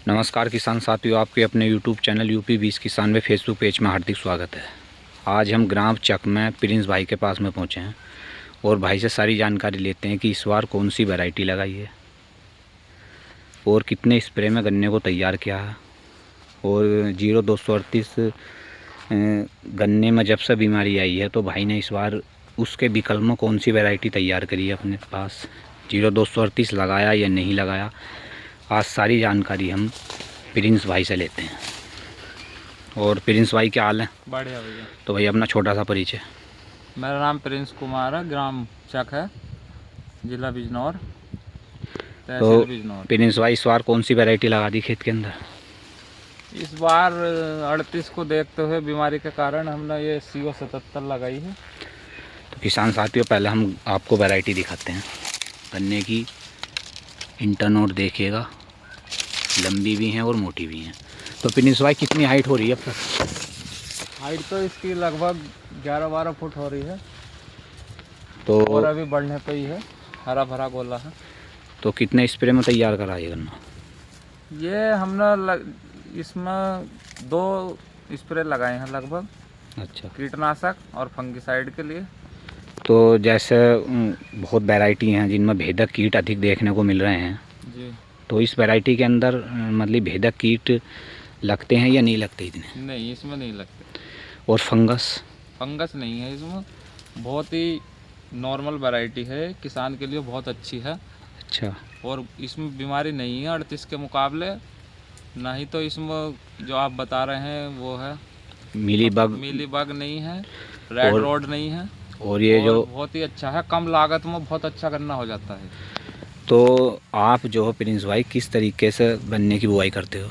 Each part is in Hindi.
नमस्कार किसान साथियों, आपके अपने यूट्यूब चैनल यूपी 20 किसान में फेसबुक पेज में हार्दिक स्वागत है। आज हम ग्राम चक में प्रिंस भाई के पास में पहुंचे हैं और भाई से सारी जानकारी लेते हैं कि इस बार कौन सी वैरायटी लगाई है और कितने स्प्रे में गन्ने को तैयार किया है। और 0238 गन्ने में जब से बीमारी आई है तो भाई ने इस बार उसके विकल्प में कौन सी वैरायटी तैयार करी है अपने पास, 0238 लगाया या नहीं लगाया, आज सारी जानकारी हम प्रिंस भाई से लेते हैं। और प्रिंस भाई क्या हाल है? बढ़िया भैया। तो भाई अपना छोटा सा परिचय। मेरा नाम प्रिंस कुमार है, ग्राम चक है, जिला बिजनौर, तो तहसील बिजनौर। प्रिंस भाई इस बार कौन सी वैरायटी लगा दी खेत के अंदर? इस बार 38 को देखते हुए बीमारी के कारण हमने ये CO 77 लगाई है। तो किसान साथियों, पहले हम आपको वैरायटी दिखाते हैं गन्ने की। इंटरनोट देखिएगा, लंबी भी हैं और मोटी भी हैं। तो प्रिंस भाई कितनी हाइट हो रही है अब तक? हाइट तो इसकी लगभग 11-12 फुट हो रही है तो और अभी बढ़ने पे ही है, हरा भरा गोला है। तो कितने स्प्रे में तैयार करा ये गन्ना? ये हमने इसमें 2 स्प्रे लगाए हैं लगभग, अच्छा। कीटनाशक और फंगिसाइड के लिए। तो जैसे बहुत वैरायटी हैं जिनमें भेदक कीट अधिक देखने को मिल रहे हैं जी। तो इस वैरायटी के अंदर मतलब भेदक कीट लगते हैं या नहीं लगते इतने? नहीं, इसमें नहीं लगते। और फंगस? फंगस नहीं है इसमें, बहुत ही नॉर्मल वैरायटी है, किसान के लिए बहुत अच्छी है। अच्छा। और इसमें बीमारी नहीं है 38 के मुकाबले। नहीं तो इसमें जो आप बता रहे हैं वो है मिली बग नहीं है, रेड रोड नहीं है। और ये जो बहुत ही अच्छा है, कम लागत में बहुत अच्छा गन्ना हो जाता है। तो आप जो हो प्रिंस भाई किस तरीके से गन्ने की बुआई करते हो?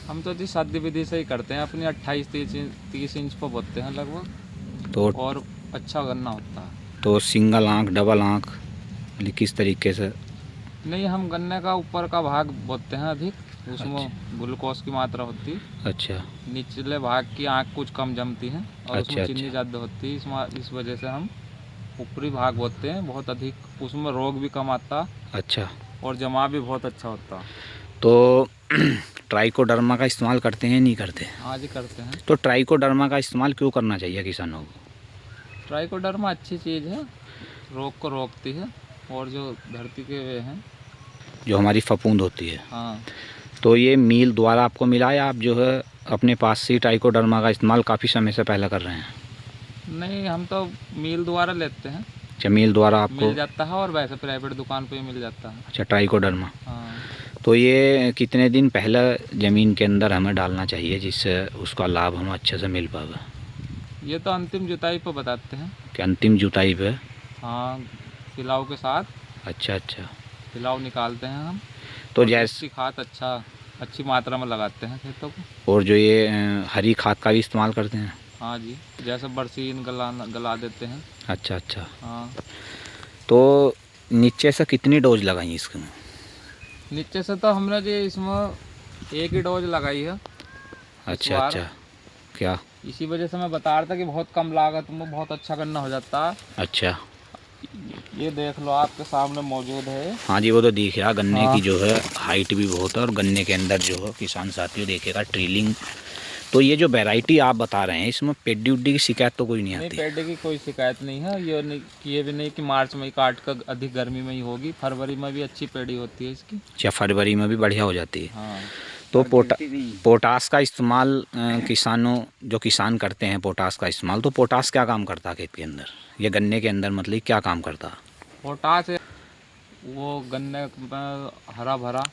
हम तो जी सादी विधि से ही करते हैं, अपनी 28-30 इंच पर बोते हैं लगभग, तो और अच्छा गन्ना होता है। तो सिंगल आंख, डबल आंख, मतलब किस तरीके से? नहीं, हम गन्ने का ऊपर का भाग बोते हैं अधिक, उसमें अच्छा। ग्लूकोज की मात्रा होती है। अच्छा। निचले भाग की आँख कुछ कम जमती है और अच्छा। उसमें चीनी अच्छा। ज़्यादा होती है, इस वजह से हम ऊपरी भाग बोते हैं बहुत अधिक, उसमें रोग भी कम आता अच्छा। और जमा भी बहुत अच्छा होता। तो ट्राइकोडर्मा का इस्तेमाल करते हैं नहीं करते? हाँ जी, करते हैं। तो ट्राइकोडर्मा का इस्तेमाल क्यों करना चाहिए किसानों को? ट्राइकोडर्मा अच्छी चीज़ है, रोग को रोकती है, और जो धरती के वे हैं, जो हमारी फफूंद होती है। हाँ। तो ये मील द्वारा आपको मिला या आप जो है अपने पास से ट्राइकोडर्मा का इस्तेमाल काफ़ी समय से पहले कर रहे हैं? नहीं, हम तो मील द्वारा लेते हैं। अच्छा, मील द्वारा आपको मिल जाता है और वैसे प्राइवेट दुकान पे ही मिल जाता है। अच्छा, ट्राइकोडर्मा। हाँ। तो ये कितने दिन पहले ज़मीन के अंदर हमें डालना चाहिए जिससे उसका लाभ हमें अच्छे से मिल पाएगा? ये तो अंतिम जुताई पर बताते हैं। कि अंतिम जुताई पे? हाँ, पिलाव के साथ। अच्छा। अच्छा। पिलाव निकालते हैं हम, तो और जैसे देसी खाद अच्छी मात्रा में लगाते हैं खेतों को। और जो ये हरी खाद का भी इस्तेमाल करते हैं? हाँ जी, जैसे बरसीन गला देते हैं। अच्छा। अच्छा। हाँ। तो नीचे से कितनी डोज लगाई इसमें? नीचे से तो हमने जी इसमें एक ही डोज लगाई है इस अच्छा। बार। अच्छा। क्या? इसी वजह से मैं बता रहा था कि बहुत कम लागत में बहुत अच्छा गन्ना हो जाता है। अच्छा। ये देख लो, आपके सामने मौजूद है। हाँ जी, वो तो दिख रहा, गन्ने हाँ। की जो है हाइट भी बहुत है और गन्ने के अंदर जो है किसान साथियों देखेगा ट्रीलिंग। तो ये जो वैरायटी आप बता रहे हैं इसमें पेडी उड्डी की शिकायत तो कोई नहीं नहीं, आती? पेड़ की कोई शिकायत नहीं है। ये भी नहीं कि मार्च में ही काट कर अधिक गर्मी में ही होगी, फरवरी में भी अच्छी पेड़ी होती है इसकी। अच्छा, फरवरी में भी बढ़िया हो जाती है। हाँ। तो पोटास का इस्तेमाल किसानों जो किसान करते हैं पोटास का इस्तेमाल, तो पोटास क्या काम करता है खेत के अंदर, ये गन्ने के अंदर मतलब क्या काम करता है? पोटास वो गन्ने में हरा भरा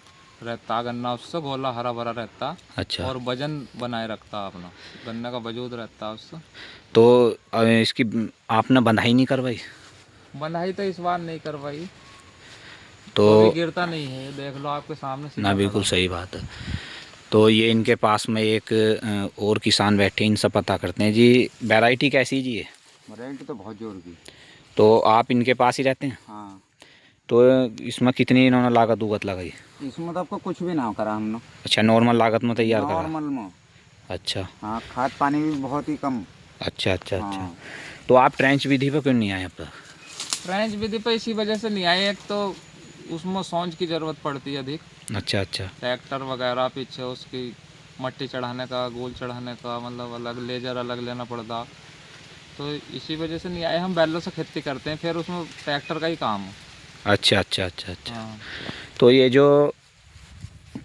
रहता गन्ना, उससे गोला हरा भरा रहता। अच्छा। और वजन बनाए रखता अपना, गन्ने का वजूद रहता उससे। तो इसकी आपने बंधाई नहीं करवाई? बंधाई तो इस बार नहीं करवाई, तो अभी गिरता नहीं है, देख लो आपके सामने सीधा ना, बिल्कुल खड़ा। सही बात है। तो ये इनके पास में एक और किसान बैठे, इनसे पता करते हैं जी वैरायटी कैसी जी है? वैरायटी तो बहुत जोर की। तो आप इनके पास ही रहते हैं? हाँ। तो इसमें कितनी इन्होंने लागत उगत लगाई? इसमें तो आपको कुछ भी ना करा हमने, अच्छा, नॉर्मल लागत में तैयार करा? नॉर्मल में। अच्छा। हाँ, खाद पानी भी बहुत ही कम। अच्छा। अच्छा। अच्छा। हाँ। तो आप ट्रेंच विधि पे क्यों नहीं आए अब तक? फ्रेंच विधि पे इसी वजह से नहीं आए, एक तो उसमें सौंज की ज़रूरत पड़ती है अधिक। अच्छा अच्छा। ट्रैक्टर वगैरह पीछे उसकी मट्टी चढ़ाने का, गोल चढ़ाने का, मतलब अलग लेजर अलग लेना पड़ता। तो इसी वजह से नहीं आए, हम बैलों से खेती करते हैं, फिर उसमें ट्रैक्टर का ही काम है। अच्छा अच्छा अच्छा अच्छा। हाँ तो ये जो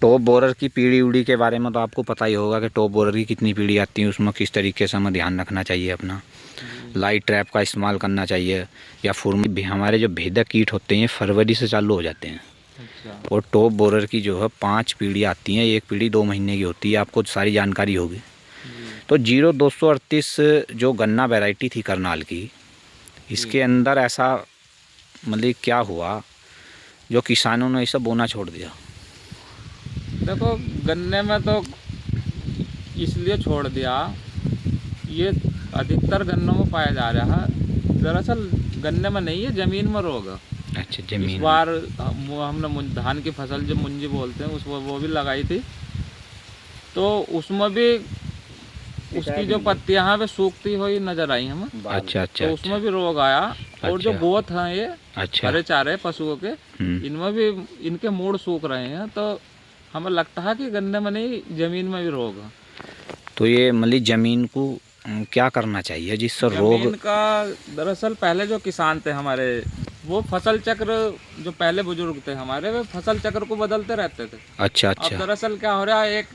टॉप बोरर की पीढ़ी उड़ी के बारे में तो आपको पता ही होगा कि टॉप बोरर की कितनी पीढ़ी आती है, उसमें किस तरीके से हमें ध्यान रखना चाहिए अपना। जी। लाइट ट्रैप का इस्तेमाल करना चाहिए या फुरमी। हमारे जो भेदक कीट होते हैं फरवरी से चालू हो जाते हैं, अच्छा और टॉप बोरर की जो है 5 पीढ़ी आती हैं, एक पीढ़ी 2 महीने की होती है, आपको सारी जानकारी होगी। जी तो 0238 जो गन्ना वैरायटी थी करनाल की, इसके अंदर ऐसा मतलब क्या हुआ जो किसानों ने इसे बोना छोड़ दिया? देखो, गन्ने में तो इसलिए छोड़ दिया, ये अधिकतर गन्नों में पाया जा रहा है। दरअसल गन्ने में नहीं है, ज़मीन में रोग है। अच्छा, इस जमीन। बार हमने धान की फसल जो मुंजी बोलते हैं उसमें वो भी लगाई थी, तो उसमें भी उसकी जो पत्तियां हैं वे सूखती हुई नजर आई हमें। अच्छा अच्छा तो उसमें भी रोग आया। और जो अच्छा। गोत हैं ये अच्छा। हरे चारे पशुओं के, इनमें भी इनके मूड़ सूख रहे हैं। तो हमें लगता है कि गन्ने में नहीं, जमीन में भी रोग है। तो ये मतलब ज़मीन को क्या करना चाहिए जिससे रोग? जमीन का दरअसल पहले जो किसान थे हमारे, वो फसल चक्र, जो पहले बुजुर्ग थे हमारे, वे फसल चक्र को बदलते रहते थे। अच्छा अब अच्छा दरअसल क्या हो रहा है, एक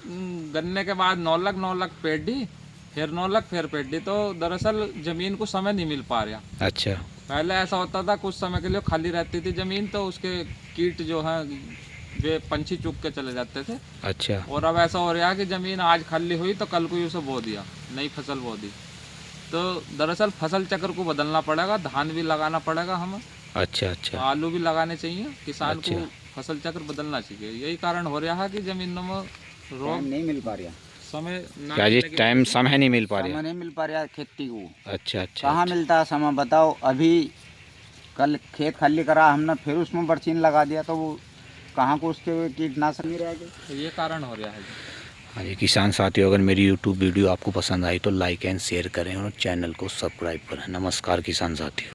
गन्ने के बाद 9 लग पेडी, फिर 9 लग फिर पेडी। तो दरअसल जमीन को समय नहीं मिल पा रहा। अच्छा पहले ऐसा होता था, कुछ समय के लिए खाली रहती थी जमीन, तो उसके कीट जो हैं वे पंछी चुग के चले जाते थे। अच्छा और अब ऐसा हो रहा है कि ज़मीन आज खाली हुई तो कल को ही उसे बो दिया, नई फसल बो दी। तो दरअसल फसल चक्र को बदलना पड़ेगा, धान भी लगाना पड़ेगा हमें, अच्छा अच्छा आलू भी लगाने चाहिए। किसान अच्छा। को फसल चक्र बदलना चाहिए। यही कारण हो रहा है कि ज़मीनों में रोग नहीं मिल पा रहा, समय ना क्या जी मिलने की टाइम वजह से- समय नहीं मिल पा समय रहा? नहीं मिल पा रहा खेती को। अच्छा अच्छा कहाँ मिलता है समय बताओ। अभी कल खेत खाली करा हमने, फिर उसमें बरसीन लगा दिया, तो वो कहाँ को उसके कीटनाशक नहीं रह गए। तो ये कारण हो रहा है जी। हाँ जी किसान साथियों, अगर मेरी यूट्यूब वीडियो आपको पसंद आई तो लाइक एंड शेयर करें और चैनल को सब्सक्राइब करें। नमस्कार किसान साथियों।